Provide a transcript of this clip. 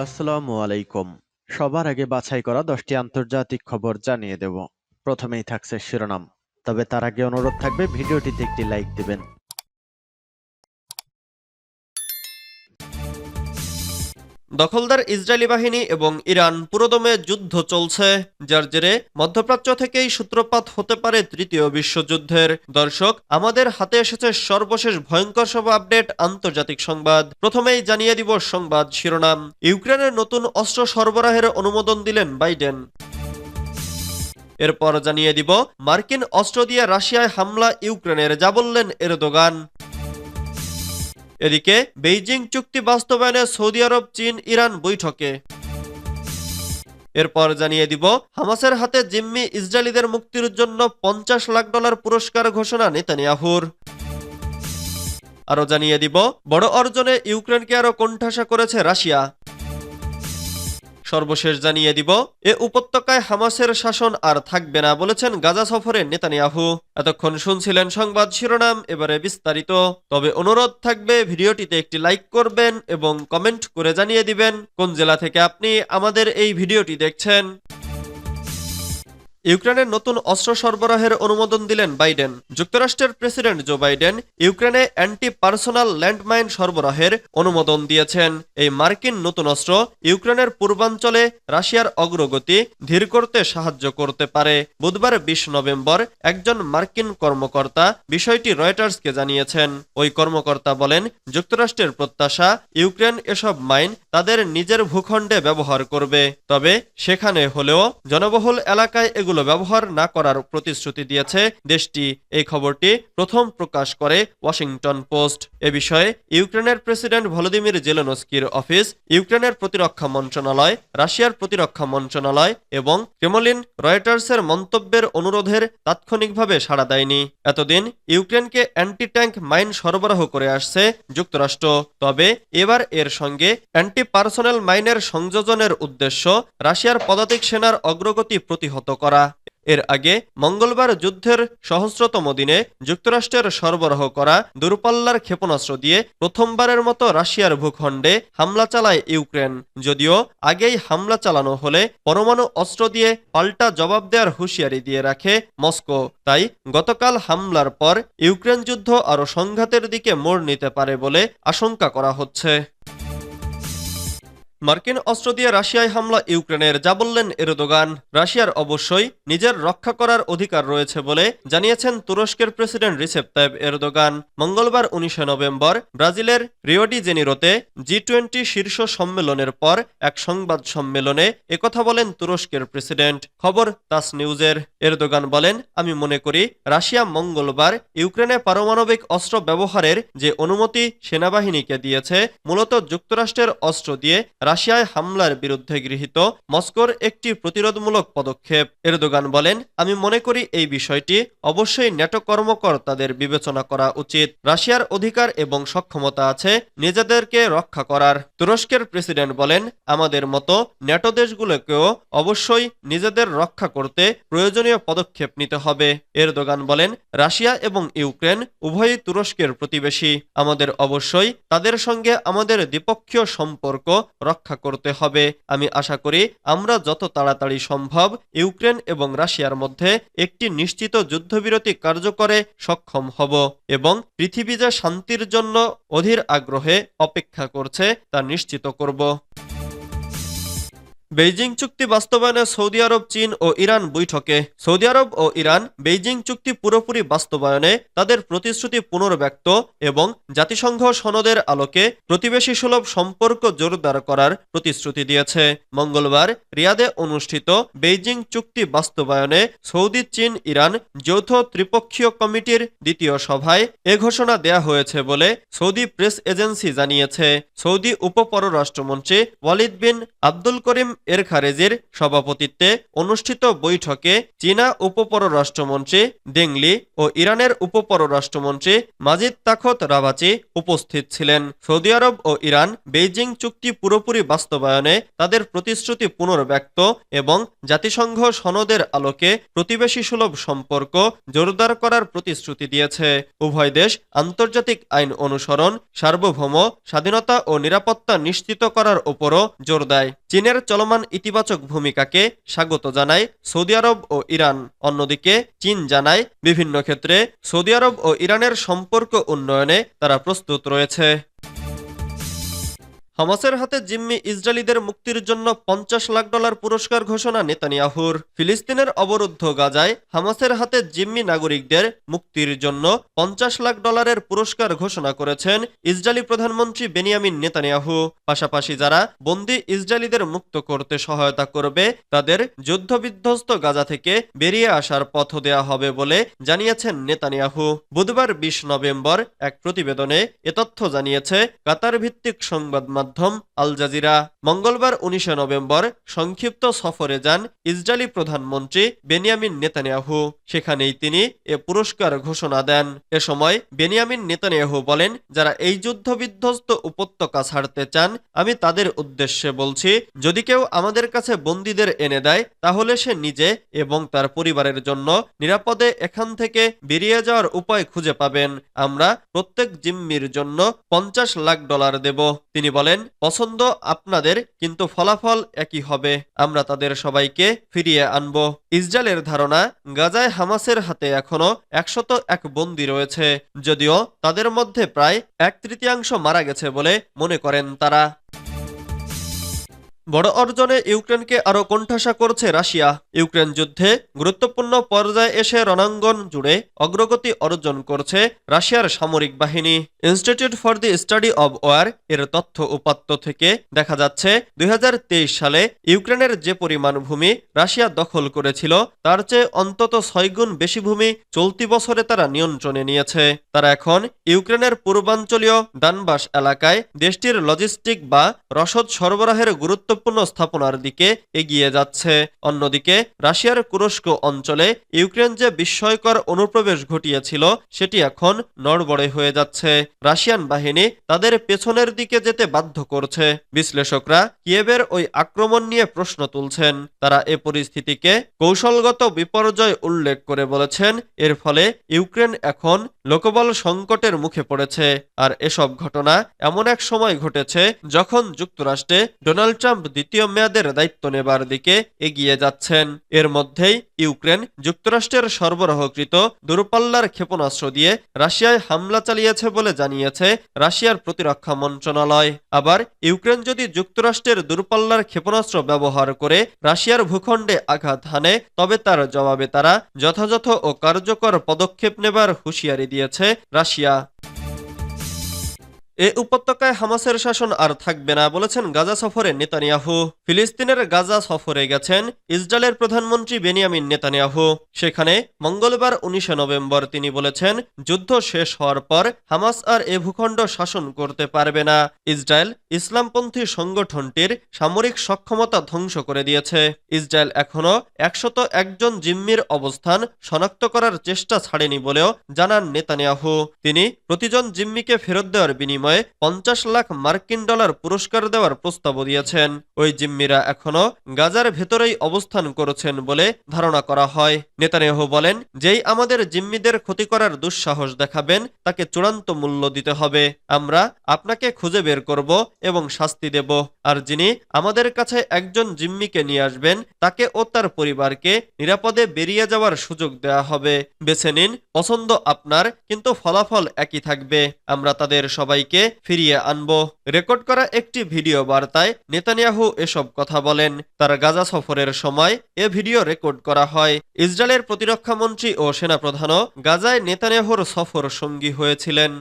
আসসালামু আলাইকুম। সবার আগে বাছাই করা 10টি আন্তর্জাতিক খবর জানিয়ে দেব। প্রথমেই থাকছে শিরোনাম। তবে তার আগে অনুরোধ থাকবে ভিডিওটিতে একটি লাইক দিবেন। দখলদার ইসরায়েলি বাহিনী এবং ইরান পুরোদমে যুদ্ধ চলছে, যার জেরে মধ্যপ্রাচ্য থেকেই সূত্রপাত হতে পারে তৃতীয় বিশ্বযুদ্ধের। দর্শক, আমাদের হাতে এসেছে সর্বশেষ ভয়ঙ্কর সব আপডেট আন্তর্জাতিক সংবাদ। প্রথমেই জানিয়ে দিব সংবাদ শিরোনাম। ইউক্রেনের নতুন অস্ত্র সরবরাহের অনুমোদন দিলেন বাইডেন। এরপর জানিয়ে দিব মার্কিন অস্ত্র দিয়ে রাশিয়ায় হামলা ইউক্রেনের, যা বললেন এরদোগান। এদিকে বেইজিং চুক্তি বাস্তবায়নে সৌদি আরব, চীন, ইরান বৈঠকে। এরপর জানিয়ে দিব হামাসের হাতে জিম্মি ইসরায়েলিদের মুক্তির জন্য $50 লাখ পুরস্কার ঘোষণা নেতানিয়াহুর। আরো জানিয়ে দিব বড় অর্জনে ইউক্রেনকে আরো কোণঠাসা করেছে রাশিয়া। সর্বশেষ জানিয়ে দিব এ উপত্যকায় হামাসের শাসন আর থাকবে না, বলেছেন গাজা সফরে নেতানিয়াহু। এতক্ষণ শুনছিলেন সংবাদ শিরোনাম, এবারে বিস্তারিত। তবে অনুরোধ থাকবে ভিডিওটিতে একটি লাইক করবেন এবং কমেন্ট করে জানিয়ে দিবেন কোন জেলা থেকে আপনি আমাদের এই ভিডিওটি দেখছেন। ইউক্রেনের নতুন অস্ত্র সরবরাহের অনুমোদন দিলেন বাইডেন। যুক্তরাষ্ট্রের প্রেসিডেন্ট জো বাইডেন ইউক্রেনে অ্যান্টি পার্সোনাল ল্যান্ডমাইন সরবরাহের অনুমোদন দিয়েছেন। এই মার্কিন নতুন অস্ত্র ইউক্রেনের পূর্বাঞ্চলে রাশিয়ার অগ্রগতি ধীর করতে সাহায্য করতে পারে। বুধবার 20 নভেম্বর একজন মার্কিন কর্মকর্তা বিষয়টি রয়টার্সকে জানিয়েছেন। ওই কর্মকর্তা বলেন, যুক্তরাষ্ট্রের প্রত্যাশা ইউক্রেন এসব মাইন তাদের নিজের ভূখণ্ডে ব্যবহার করবে, তবে সেখানে হলেও জনবহুল এলাকায় এগুলো ব্যবহার না করার প্রতিশ্রুতি দিয়েছে দেশটি। এই খবরটি প্রথম প্রকাশ করে ওয়াশিংটন পোস্ট। এ বিষয়ে ইউক্রেনের প্রেসিডেন্ট ভলোদিমির জেলেনস্কির অফিস, ইউক্রেনের প্রতিরক্ষা মন্ত্রণালয়, রাশিয়ার প্রতিরক্ষা মন্ত্রণালয় এবং ক্রেমলিন রয়টার্সের মন্তব্যের অনুরোধের তাৎক্ষণিকভাবে সাড়া দেয়নি। এতদিন ইউক্রেনকে অ্যান্টি ট্যাঙ্ক মাইন সরবরাহ করে আসছে যুক্তরাষ্ট্র, তবে এবার এর সঙ্গে অ্যান্টি পার্সোনাল মাইনের সংযোজনের উদ্দেশ্য রাশিয়ার পদাতিক সেনার অগ্রগতি প্রতিহত করা। এর আগে মঙ্গলবার যুদ্ধের সহস্রতম দিনে যুক্তরাষ্ট্রের সরবরাহ করা দূরপাল্লার ক্ষেপণাস্ত্র দিয়ে প্রথমবারের মতো রাশিয়ার ভূখণ্ডে হামলা চালায় ইউক্রেন। যদিও আগেই হামলা চালানো হলে পরমাণু অস্ত্র দিয়ে পাল্টা জবাব দেওয়ার হুঁশিয়ারি দিয়ে রাখে মস্কো। তাই গতকাল হামলার পর ইউক্রেন যুদ্ধ আরও সংঘাতের দিকে মোড় নিতে পারে বলে আশঙ্কা করা হচ্ছে। মার্কিন অস্ত্র দিয়ে রাশিয়ায় হামলা ইউক্রেনের, যা বললেন এরদোগান। রাশিয়ার অবশ্যই নিজের রক্ষা করার অধিকার রয়েছে বলে জানিয়েছেন তুরস্কের প্রেসিডেন্ট রিসেপ তাইপ এরদোগান। মঙ্গলবার 19 নভেম্বর ব্রাজিলের রিও ডি জেনিরোতে G20 শীর্ষ সম্মেলনের পর এক সংবাদ সম্মেলনে একথা বলেন তুরস্কের প্রেসিডেন্ট। খবর তাস নিউজের। এরদোগান বলেন, আমি মনে করি রাশিয়া মঙ্গলবার ইউক্রেনে পারমাণবিক অস্ত্র ব্যবহারের যে অনুমতি সেনাবাহিনীকে দিয়েছে, মূলত যুক্তরাষ্ট্রের অস্ত্র দিয়ে রাশিয়ায় হামলার বিরুদ্ধে গৃহীত মস্কোর একটি প্রতিরোধমূলক পদক্ষেপ। এরদোগান বলেন, আমি মনে করি এই বিষয়টি অবশ্যই ন্যাটো কর্মকর্তাদের বিবেচনা করা উচিত। রাশিয়ার অধিকার এবং সক্ষমতা আছে নিজেদেরকে রক্ষা করার। তুরস্কের প্রেসিডেন্ট বলেন, আমাদের মতো ন্যাটো দেশগুলোকেও অবশ্যই নিজেদের রক্ষা করতে প্রয়োজনীয় পদক্ষেপ নিতে হবে। এরদোগান বলেন, রাশিয়া এবং ইউক্রেন উভয়ই তুরস্কের প্রতিবেশী। আমাদের অবশ্যই তাদের সঙ্গে আমাদের দ্বিপক্ষীয় সম্পর্ক রক্ষা করতে হবে। আমি আশা করি আমরা যত তাড়াতাড়ি সম্ভব ইউক্রেন এবং রাশিয়ার মধ্যে একটি নিশ্চিত যুদ্ধবিরতি কার্যকরে সক্ষম হব এবং পৃথিবী যে শান্তির জন্য অধীর আগ্রহে অপেক্ষা করছে তা নিশ্চিত করব। বেইজিং চুক্তি বাস্তবায়নে সৌদি আরব, চীন ও ইরান বৈঠকে। সৌদি আরব ও ইরান বেইজিং চুক্তি পুরোপুরি বাস্তবায়নে তাদের প্রতিশ্রুতি পুনর্ব্যক্ত এবং জাতিসংঘ সনদের আলোকে প্রতিবেশী সুলভ সম্পর্ক জোরদার করার প্রতিশ্রুতি দিয়েছে। মঙ্গলবার রিয়াদে অনুষ্ঠিত বেইজিং চুক্তি বাস্তবায়নে সৌদি, চীন, ইরান যৌথ ত্রিপক্ষীয় কমিটির দ্বিতীয় সভায় এ ঘোষণা দেয়া হয়েছে বলে সৌদি প্রেস এজেন্সি জানিয়েছে। সৌদি উপপররাষ্ট্রমন্ত্রী ওয়ালিদ বিন আব্দুল করিম এর খারেজির সভাপতিত্বে অনুষ্ঠিত বৈঠকে চীনা উপপররাষ্ট্রমন্ত্রী ডেং লি ও ইরানের উপপররাষ্ট্রমন্ত্রী মাজিদ তাখত রাভাচি উপস্থিত ছিলেন। সৌদি আরব ও ইরান বেইজিং চুক্তি পুরোপুরি বাস্তবায়নে তাদের প্রতিশ্রুতি পুনর্ব্যক্ত এবং জাতিসংঘ সনদের আলোকে প্রতিবেশী সুলভ সম্পর্ক জোরদার করার প্রতিশ্রুতি দিয়েছে। উভয় দেশ আন্তর্জাতিক আইন অনুসরণ, সার্বভৌম স্বাধীনতা ও নিরাপত্তা নিশ্চিত করার ওপরও জোর দেয়। চীনের চলমান ইতিবাচক ভূমিকাকে স্বাগত জানায় সৌদি আরব ও ইরান। অন্যদিকে চীন জানায় বিভিন্ন ক্ষেত্রে সৌদি আরব ও ইরানের সম্পর্ক উন্নয়নে তারা প্রস্তুত রয়েছে। হামাসের হাতে জিম্মি ইসরায়েলিদের মুক্তির জন্য $50 লাখ পুরস্কার ঘোষণা নেতানিয়াহুর। ফিলিস্তিনের অবরুদ্ধ গাজায় হামাসের হাতে জিম্মি নাগরিকদের মুক্তির জন্য $50 লাখ পুরস্কার ঘোষণা করেছেন ইসরায়েলি প্রধানমন্ত্রী বেনিয়ামিন নেতানিয়াহু। পাশাপাশি যারা বন্দী ইসরায়েলিদের মুক্ত করতে সহায়তা করবে তাদের যুদ্ধবিধ্বস্ত গাজা থেকে বেরিয়ে আসার পথ দেয়া হবে বলে জানিয়েছেন নেতানিয়াহু। বুধবার 20 নভেম্বর এক প্রতিবেদনে এ তথ্য জানিয়েছে কাতার ভিত্তিক সংবাদ মাধ্যম আল জাজিরা। মঙ্গলবার 19 নভেম্বর সংক্ষিপ্ত সফরে যান ইসরায়েলি প্রধানমন্ত্রী বেনিয়ামিন নেতানিয়াহু। সেখানেই তিনি এ পুরস্কার ঘোষণা দেন। এ সময় বেনিয়ামিন নেতানিয়াহু বলেন, যারা এই যুদ্ধবিধ্বস্ত উপত্যকা ছাড়তে চান আমি তাদের উদ্দেশ্যে বলছি, যদি কেউ আমাদের কাছে বন্দীদের এনে দেয় তাহলে সে নিজে এবং তার পরিবারের জন্য নিরাপদে এখান থেকে বেরিয়ে যাওয়ার উপায় খুঁজে পাবেন। আমরা প্রত্যেক জিম্মির জন্য $50 লাখ দেব। তিনি বলেন, পছন্দ আপনাদের, কিন্তু ফলাফল একই হবে। আমরা তাদের সবাইকে ফিরিয়ে আনব। ইসরায়েলের ধারণা, গাজায় হামাসের হাতে এখনো 101 বন্দী রয়েছে, যদিও তাদের মধ্যে প্রায় 1/3 মারা গেছে বলে মনে করেন তারা। বড় অর্জনে ইউক্রেনকে আরও কোণঠাসা করছে রাশিয়া। ইউক্রেন যুদ্ধে গুরুত্বপূর্ণ পর্যায়ে এসে রণাঙ্গন জুড়ে অগ্রগতি অর্জন করছে রাশিয়ার সামরিক বাহিনী। Institute for the study of war এর তথ্য উপাত্ত থেকে দেখা যাচ্ছে 2023 সালে ইউক্রেনের যে পরিমাণ ভূমি রাশিয়া দখল করেছিল তার চেয়ে অন্তত 6 গুণ বেশি ভূমি চলতি বছরে তারা নিয়ন্ত্রণে নিয়েছে। তারা এখন ইউক্রেনের পূর্বাঞ্চলীয় ডানবাস এলাকায় দেশটির লজিস্টিক বা রসদ সরবরাহের গুরুত্বপূর্ণ স্থাপনার দিকে এগিয়ে যাচ্ছে। অন্যদিকে রাশিয়ার কুরস্ক অঞ্চলে ইউক্রেন যে বিস্ময়কর অনুপ্রবেশ ঘটিয়েছিল সেটি এখন নড়বড়ে হয়ে যাচ্ছে। রাশিয়ান বাহিনী তাদের পেছনের দিকে যেতে বাধ্য করছে। বিশ্লেষকরা কিয়েভের ওই আক্রমণ নিয়ে প্রশ্ন তুলছেন। তারা এ পরিস্থিতিকে কৌশলগত বিপর্যয় উল্লেখ করে বলেছেন, এর ফলে ইউক্রেন এখন লোকবল সংকটের মুখে পড়েছে। আর এসব ঘটনা এমন এক সময় ঘটেছে যখন যুক্তরাষ্ট্রে ডোনাল্ড ট্রাম্প দ্বিতীয় মেয়াদের দায়িত্ব নেবার দিকে এগিয়ে যাচ্ছেন। এর মধ্যেই ইউক্রেন যুক্তরাষ্ট্রের সরবরাহকৃত দূরপাল্লার ক্ষেপণাস্ত্র দিয়ে রাশিয়ায় হামলা চালিয়েছে বলে জানিয়েছে রাশিয়ার প্রতিরক্ষা মন্ত্রণালয়। আবার ইউক্রেন যদি যুক্তরাষ্ট্রের দূরপাল্লার ক্ষেপণাস্ত্র ব্যবহার করে রাশিয়ার ভূখণ্ডে আঘাত হানে তবে তার জবাবে তারা যথাযথ ও কার্যকর পদক্ষেপ নেবার হুঁশিয়ারি দিয়েছে রাশিয়া। এ উপত্যকায় হামাসের শাসন আর থাকবে না বলেছেন গাজা সফরে নেতানিয়াহু। ফিলিস্তিনের গাজা সফরে গেছেন ইসরায়েলের প্রধানমন্ত্রী বেনিয়ামিন নেতানিয়াহু। সেখানে মঙ্গলবার 19 নভেম্বর তিনি বলেছেন, যুদ্ধ শেষ হওয়ার পর হামাস আর এ ভূখণ্ড শাসন করতে পারবে না। ইসরায়েল ইসলামপন্থী সংগঠনটির সামরিক সক্ষমতা ধ্বংস করে দিয়েছে। ইসরায়েল এখনও 101 জন জিম্মির অবস্থান শনাক্ত করার চেষ্টা ছাড়েনি বলেও জানান নেতানিয়াহু। তিনি প্রতিজন জিম্মিকে ফেরত দেওয়ার বিনিময়ে $50 লাখ পুরস্কার দেওয়ার প্রস্তাবও দিয়েছেন। ওই জিম্মিরা এখনো গাজার ভেতরেই অবস্থান করছেন বলে ধারণা করা হয়। নেতানিয়াহু বলেন, যেই আমাদের জিম্মিদের ক্ষতি করার দুঃসাহস দেখাবেন তাকে চূড়ান্ত মূল্য দিতে হবে। আমরা আপনাকে খুঁজে বের করব এবং শাস্তি দেব। আর যিনি আমাদের কাছে একজন জিম্মিকে নিয়ে আসবেন তাকে ও তার পরিবারকে নিরাপদে বেরিয়ে যাওয়ার সুযোগ দেওয়া হবে। বেছে নিন, পছন্দ আপনার, কিন্তু ফলাফল একই থাকবে। আমরা তাদের সবাইকে ফিরিয়ে আনব। রেকর্ড করা একটি ভিডিও বার্তায় নেতানিয়াহু এসব কথা বলেন। তার গাজা সফরের সময় এ ভিডিও রেকর্ড করা হয়। ইসরায়েলের প্রতিরক্ষা মন্ত্রী ও সেনাপ্রধানও গাজায় নেতানিয়াহুর সফর সঙ্গী হয়েছিলেন।